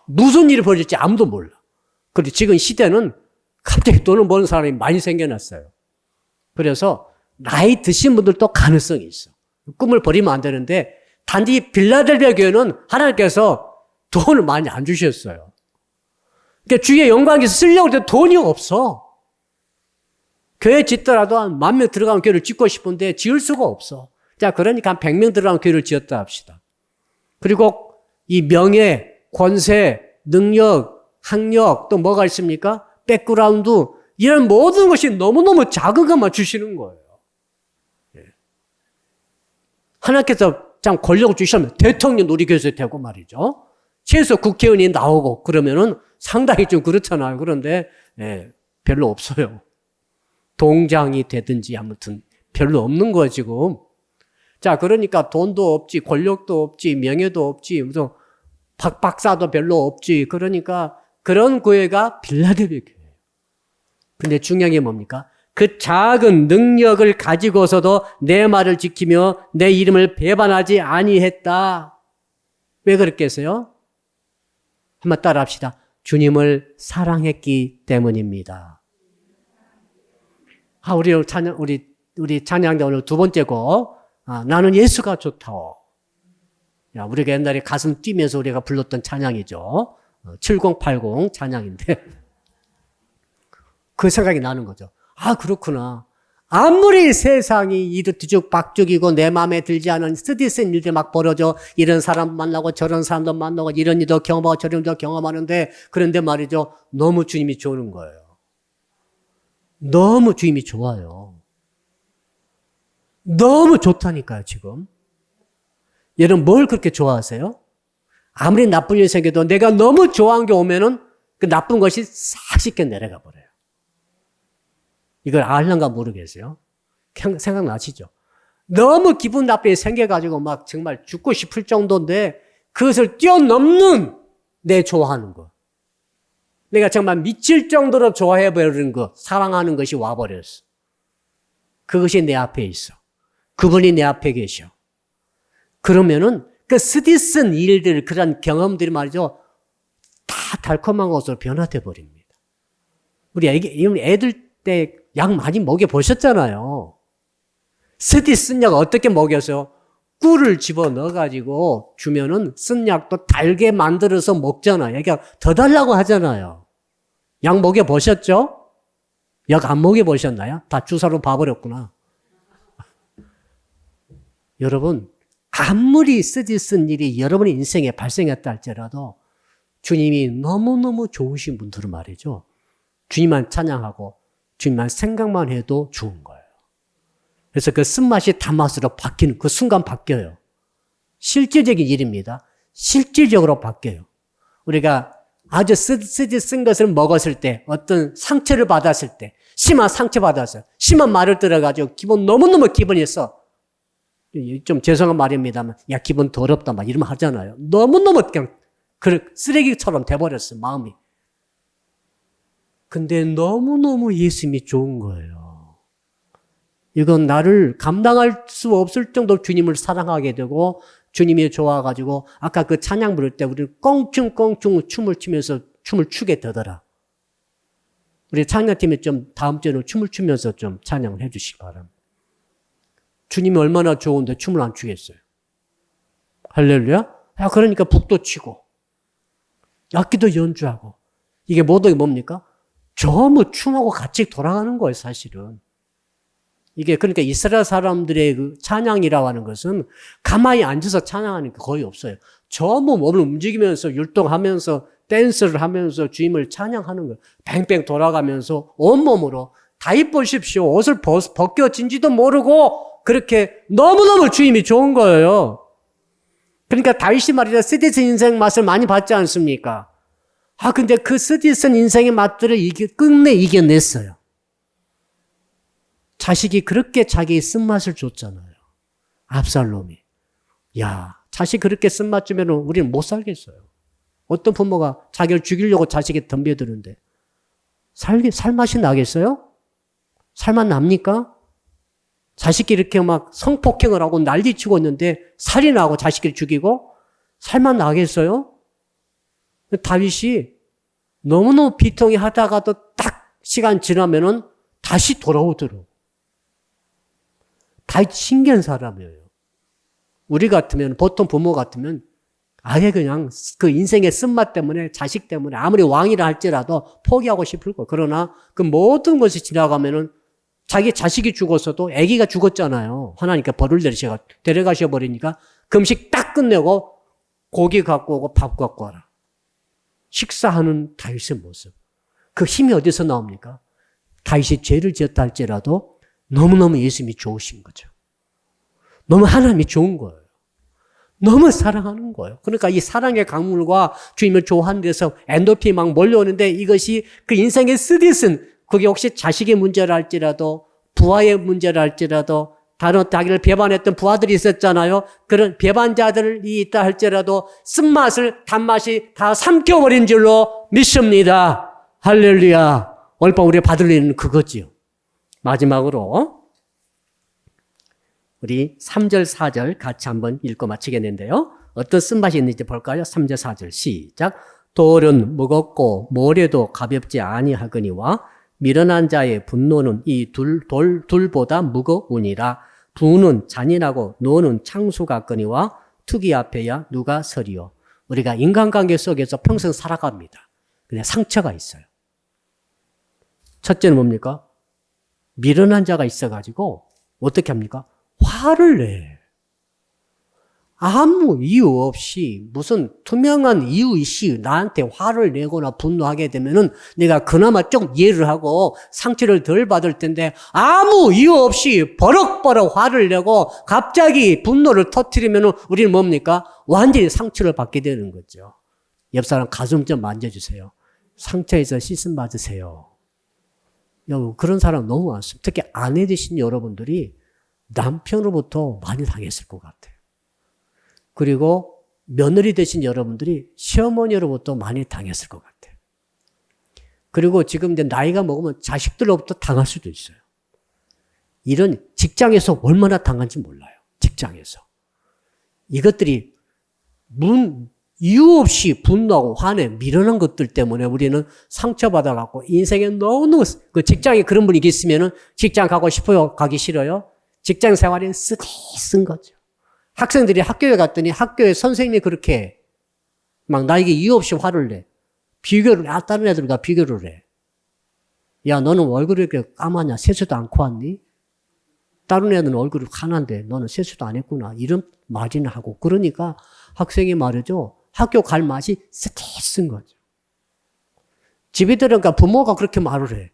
무슨 일이 벌어질지 아무도 몰라. 그런데 지금 시대는 갑자기 돈을 버는 사람이 많이 생겨났어요. 그래서 나이 드신 분들도 가능성이 있어. 꿈을 버리면 안 되는데 단지 빌라델비아 교회는 하나님께서 돈을 많이 안 주셨어요. 그러니까 주의 영광에서 쓰려고 해도 돈이 없어. 교회 짓더라도 한 10,000명 들어가면 교회를 짓고 싶은데 지을 수가 없어. 자, 그러니까 한 100명 들어가면 교회를 지었다 합시다. 그리고 이 명예, 권세, 능력, 학력 또 뭐가 있습니까? 백그라운드 이런 모든 것이 너무너무 작은 것만 주시는 거예요. 하나님께서 참 권력을 주시면 대통령 우리 교회에서 되고 말이죠. 최소 국회의원이 나오고 그러면은 상당히 좀 그렇잖아요. 그런데 별로 없어요. 동장이 되든지 아무튼 별로 없는 거예요, 지금. 자, 그러니까 돈도 없지, 권력도 없지, 명예도 없지, 무슨 박사도 별로 없지. 그러니까 그런 교회가 빌라델비아 교회예요. 근데 중요한 게 뭡니까? 그 작은 능력을 가지고서도 내 말을 지키며 내 이름을 배반하지 아니했다. 왜 그랬겠어요? 한번 따라 합시다. 주님을 사랑했기 때문입니다. 우리 찬양대 오늘 두 번째 곡. 나는 예수가 좋다오. 우리가 옛날에 가슴 뛰면서 우리가 불렀던 찬양이죠. 7080 찬양인데 그 생각이 나는 거죠. 아, 그렇구나. 아무리 세상이 뒤죽박죽이고 내 마음에 들지 않은 쓰디쓴 일들 막 벌어져. 이런 사람 만나고 저런 사람도 만나고 이런 일도 경험하고 저런 일도 경험하는데, 그런데 말이죠, 너무 주님이 좋은 거예요. 너무 주님이 좋아요. 너무 좋다니까요, 지금. 여러분 뭘 그렇게 좋아하세요? 아무리 나쁜 일이 생겨도 내가 너무 좋아한 게 오면은 그 나쁜 것이 싹 씻겨 내려가 버려요. 이걸 알는가 모르겠어요. 생각나시죠? 너무 기분 나쁘게 생겨가지고 막 정말 죽고 싶을 정도인데 그것을 뛰어넘는 내 좋아하는 거. 내가 정말 미칠 정도로 좋아해버리는 거, 사랑하는 것이 와버렸어. 그것이 내 앞에 있어. 그분이 내 앞에 계셔. 그러면은 그 쓰디쓴 일들, 그런 경험들이 말이죠, 다 달콤한 것으로 변화돼 버립니다. 우리 애들 때 약 많이 먹여보셨잖아요. 쓰디쓴 약 어떻게 먹여서 꿀을 집어 넣어가지고 주면은 쓴 약도 달게 만들어서 먹잖아요. 그러니까 더 달라고 하잖아요. 약 먹여보셨죠? 약 안 먹여보셨나요? 다 주사로 봐버렸구나. 여러분, 아무리 쓰디쓴 일이 여러분의 인생에 발생했다 할지라도 주님이 너무너무 좋으신 분들은 말이죠, 주님만 찬양하고 주님만 생각만 해도 좋은 거예요. 그래서 그 쓴맛이 단맛으로 바뀌는 그 순간 바뀌어요. 실질적인 일입니다. 실질적으로 바뀌어요. 우리가 아주 쓰디쓴 것을 먹었을 때, 어떤 상처를 받았을 때, 심한 상처 받았어요. 심한 말을 들어가지고 너무너무 기분이 써. 좀 죄송한 말입니다만, 야, 기분 더럽다, 막 이러면 하잖아요. 너무너무 그냥 쓰레기처럼 돼버렸어, 마음이. 근데 너무너무 예수님이 좋은 거예요. 이건 나를 감당할 수 없을 정도로 주님을 사랑하게 되고, 주님이 좋아가지고, 아까 그 찬양 부를 때 우리는 껑충껑충 춤을 추면서 춤을 추게 되더라. 우리 찬양팀이 좀 다음 주에는 춤을 추면서 좀 찬양을 해 주시기 바랍니다. 주님이 얼마나 좋은데 춤을 안 추겠어요. 할렐루야? 야, 그러니까 북도 치고, 악기도 연주하고, 이게 모두 뭡니까? 전부 춤하고 같이 돌아가는 거예요, 사실은. 이게 그러니까 이스라엘 사람들의 그 찬양이라고 하는 것은 가만히 앉아서 찬양하는 게 거의 없어요. 전부 몸을 움직이면서 율동하면서 댄스를 하면서 주님을 찬양하는 거예요. 뱅뱅 돌아가면서 온몸으로. 다 입으십시오. 옷을 벗겨진지도 모르고 그렇게 너무너무 주님이 좋은 거예요. 그러니까 다윗이 말이죠, 쓰디쓴 인생 맛을 많이 봤지 않습니까? 아, 근데 그 쓰디쓴 인생의 맛들을 끝내 이겨냈어요. 자식이 그렇게 자기의 쓴맛을 줬잖아요. 압살롬이. 야, 자식 그렇게 쓴맛 주면 우리는 못 살겠어요. 어떤 부모가 자기를 죽이려고 자식이 덤벼드는데 살맛이 나겠어요? 살맛 납니까? 자식이 이렇게 막 성폭행을 하고 난리치고 있는데 살인하고 자식을 죽이고 살맛 나겠어요? 다윗이 너무너무 비통해 하다가도 딱 시간 지나면은 다시 돌아오더라고. 다윗 신기한 사람이에요. 우리 같으면, 보통 부모 같으면 아예 그냥 그 인생의 쓴맛 때문에, 자식 때문에 아무리 왕이라 할지라도 포기하고 싶을 거예요. 그러나 그 모든 것이 지나가면은 자기 자식이 죽었어도 아기가 죽었잖아요. 하나님께 벌을 데려가셔 버리니까 금식 딱 끝내고 고기 갖고 오고 밥 갖고 와라. 식사하는 다윗의 모습. 그 힘이 어디서 나옵니까? 다윗이 죄를 지었다 할지라도 너무너무 예수님이 좋으신 거죠. 너무 하나님이 좋은 거예요. 너무 사랑하는 거예요. 그러니까 이 사랑의 강물과 주님을 좋아하는 데서 엔도핀이 막 몰려오는데, 이것이 그 인생의 쓰디쓴, 그게 혹시 자식의 문제라 할지라도, 부하의 문제라 할지라도, 다른 자기를 배반했던 부하들이 있었잖아요. 그런 배반자들이 있다 할지라도 쓴맛을, 단맛이 다 삼켜버린 줄로 믿습니다. 할렐루야. 오늘 밤 우리가 받을 일은 그거지요. 마지막으로 우리 3절, 4절 같이 한번 읽고 마치겠는데요. 어떤 쓴맛이 있는지 볼까요? 3절, 4절 시작. 돌은 무겁고 모래도 가볍지 아니하거니와 미련한 자의 분노는 이 둘보다 무거우니라. 부는 잔인하고 노는 창수 같거니와 투기 앞에야 누가 서리요. 우리가 인간관계 속에서 평생 살아갑니다. 근데 상처가 있어요. 첫째는 뭡니까? 미련한 자가 있어가지고 어떻게 합니까? 화를 내. 아무 이유 없이 무슨 투명한 이유 없이 나한테 화를 내거나 분노하게 되면은 내가 그나마 좀 이해를 하고 상처를 덜 받을 텐데 아무 이유 없이 버럭버럭 화를 내고 갑자기 분노를 터뜨리면은 우리는 뭡니까? 완전히 상처를 받게 되는 거죠. 옆 사람 가슴 좀 만져주세요. 상처에서 씻음 받으세요. 여러분, 그런 사람 너무 많습니다. 특히 아내 되신 여러분들이 남편으로부터 많이 당했을 것 같아요. 그리고 며느리 되신 여러분들이 시어머니로부터 많이 당했을 것 같아요. 그리고 지금 이제 나이가 먹으면 자식들로부터 당할 수도 있어요. 이런 직장에서 얼마나 당한지 몰라요. 직장에서. 이것들이 이유 없이 분노하고 화내 미련한 것들 때문에 우리는 상처받아갖고 인생에 너무 그 직장에 그런 분이 있으면은 직장 가고 싶어요? 가기 싫어요? 직장 생활이 쓰디쓴 거죠. 학생들이 학교에 갔더니 학교에 선생님이 그렇게 막 나에게 이유 없이 화를 내. 비교를 해. 다른 애들과 비교를 해. 야, 너는 얼굴이 이렇게 까마냐? 세수도 않고 왔니? 다른 애들은 얼굴이 환한데 너는 세수도 안 했구나. 이런 말이나 하고. 그러니까 학생이 말이죠. 학교 갈 맛이 쓰디쓴 거죠. 집에 들어가니까 부모가 그렇게 말을 해.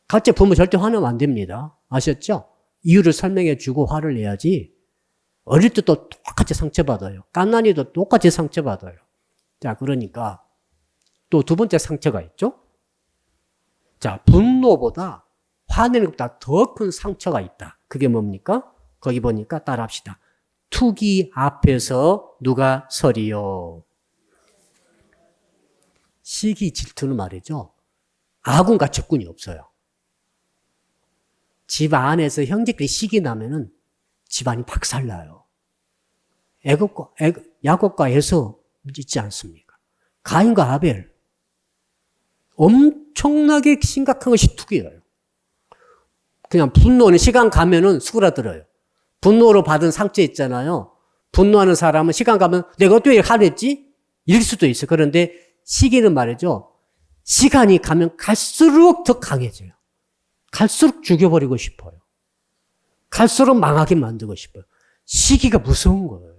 같이 부모 절대 화내면 안 됩니다. 아셨죠? 이유를 설명해 주고 화를 내야지. 어릴 때도 똑같이 상처받아요. 갓난이도 똑같이 상처받아요. 자, 그러니까 또 두 번째 상처가 있죠. 자, 분노보다 화내는 것보다 더 큰 상처가 있다. 그게 뭡니까? 거기 보니까 따라합시다. 투기 앞에서 누가 서리요. 시기 질투는 말이죠. 아군과 적군이 없어요. 집 안에서 형제끼리 시기 나면은 집안이 박살나요. 야곱과 에서 있지 않습니까? 가인과 아벨. 엄청나게 심각한 것이 투기예요. 그냥 분노는 시간 가면은 수그라들어요. 분노로 받은 상처 있잖아요. 분노하는 사람은 시간 가면 내가 또 왜 화냈지? 이럴 수도 있어요. 그런데 시기는 말이죠. 시간이 가면 갈수록 더 강해져요. 갈수록 죽여버리고 싶어요. 갈수록 망하게 만들고 싶어요. 시기가 무서운 거예요.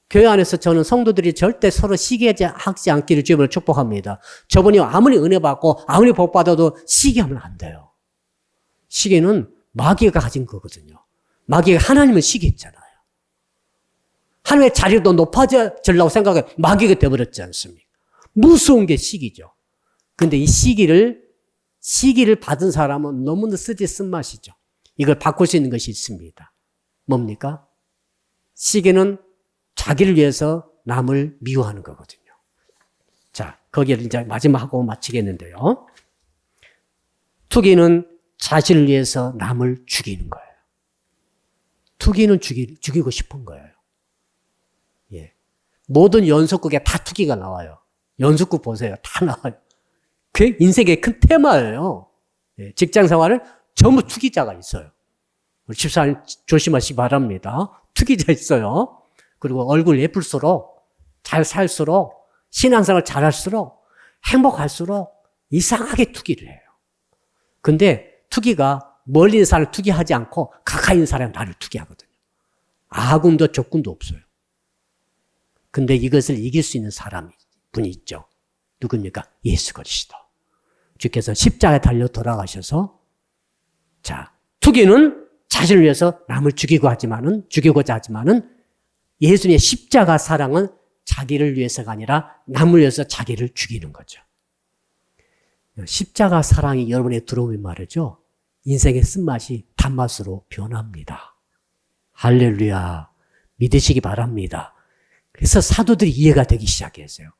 교회 안에서 저는 성도들이 절대 서로 시기하지 않기를 주님으로 축복합니다. 저분이 아무리 은혜 받고 아무리 복 받아도 시기하면 안 돼요. 시기는 마귀가 가진 거거든요. 마귀가 하나님을 시기했잖아요. 하나님의 자리도 높아지려고 생각해 마귀가 되어버렸지 않습니까? 무서운 게 시기죠. 근데 이 시기를 받은 사람은 너무나 쓰디쓴 맛이죠. 이걸 바꿀 수 있는 것이 있습니다. 뭡니까? 시기는 자기를 위해서 남을 미워하는 거거든요. 자, 거기를 이제 마지막하고 마치겠는데요. 투기는 자신을 위해서 남을 죽이는 거예요. 투기는 죽이고 싶은 거예요. 예. 모든 연속극에 다 투기가 나와요. 연속극 보세요. 다 나와요. 그게 인생의 큰 테마예요. 예. 직장 생활은 전부 투기자가 있어요. 우리 집사님 조심하시기 바랍니다. 투기자 있어요. 그리고 얼굴 예쁠수록, 잘 살수록, 신앙생활 잘할수록, 행복할수록 이상하게 투기를 해요. 근데 투기가 멀리 있는 사람을 투기하지 않고 가까이 있는 사람이 나를 투기하거든요. 아군도 적군도 없어요. 근데 이것을 이길 수 있는 분이 있죠. 누굽니까? 예수 그리스도. 주께서 십자가에 달려 돌아가셔서 자, 투기는 자신을 위해서 남을 죽이고자 하지만은 예수님의 십자가 사랑은 자기를 위해서가 아니라 남을 위해서 자기를 죽이는 거죠. 십자가 사랑이 여러분에 들어오면 말이죠. 인생의 쓴맛이 단맛으로 변합니다. 할렐루야. 믿으시기 바랍니다. 그래서 사도들이 이해가 되기 시작했어요.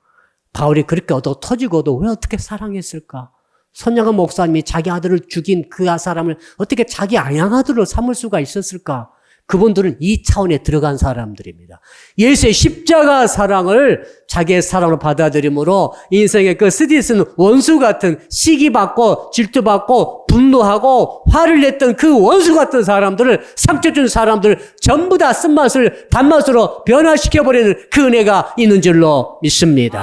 바울이 그렇게 터지고도 왜 어떻게 사랑했을까? 손양원 목사님이 자기 아들을 죽인 그 사람을 어떻게 자기 아양아들로 삼을 수가 있었을까? 그분들은 이 차원에 들어간 사람들입니다. 예수의 십자가 사랑을 자기의 사랑으로 받아들임으로 인생의 그 쓰디쓴 원수 같은 시기받고 질투받고 분노하고 화를 냈던 그 원수 같은 사람들을, 상처 준 사람들을 전부 다 쓴맛을 단맛으로 변화시켜버리는 그 은혜가 있는 줄로 믿습니다.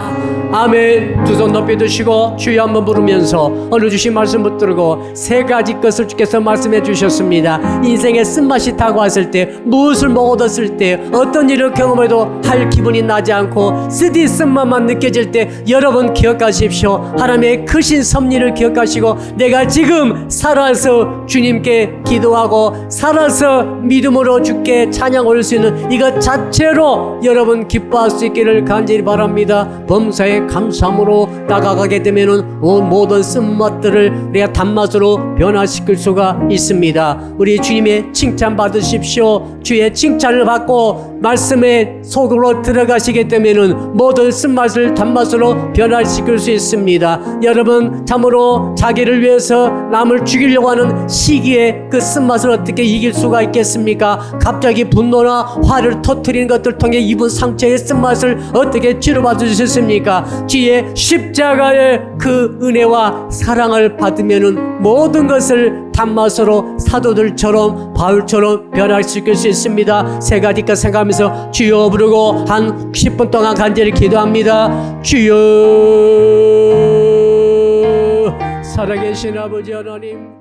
아멘. 두 손 높이 드시고 주여 한번 부르면서 오늘 주신 말씀 붙들고 세 가지 것을 주께서 말씀해 주셨습니다. 인생의 쓴맛이 다가왔을 때, 무엇을 먹어뒀을 때, 어떤 일을 경험해도 할 기분이 나지 않고 쓰디 쓴맛만 느껴질 때 여러분 기억하십시오. 하나님의 크신 섭리를 기억하시고 내가 지금 살아서 주님께 기도하고 살아서 믿음으로 주께 찬양 올릴 수 있는 이것 자체로 여러분 기뻐할 수 있기를 간절히 바랍니다. 범사에 감사함으로 다가가게 되면은 모든 쓴맛들을 우리가 단맛으로 변화시킬 수가 있습니다. 우리 주님의 칭찬 받으십시오. 주의 칭찬을 받고 말씀의 속으로 들어가시게 되면은 모든 쓴맛을 단맛으로 변화시킬 수 있습니다. 여러분 참으로 자기를 위해서 남을 죽이려고 하는 시기에 그 쓴맛을 어떻게 이길 수가 있겠습니까? 갑자기 분노나 화를 터뜨리는 것들 통해 입은 상처의 쓴맛을 어떻게 치료받을 수 있습니까? 주의 십자가의 그 은혜와 사랑을 받으면은 모든 것을 단맛으로 사도들처럼 바울처럼 변화시킬 수 있습니다. 세 가지 것 생각하면서 주여 부르고 한 10분 동안 간절히 기도합니다. 주여, 살아계신 아버지 하나님,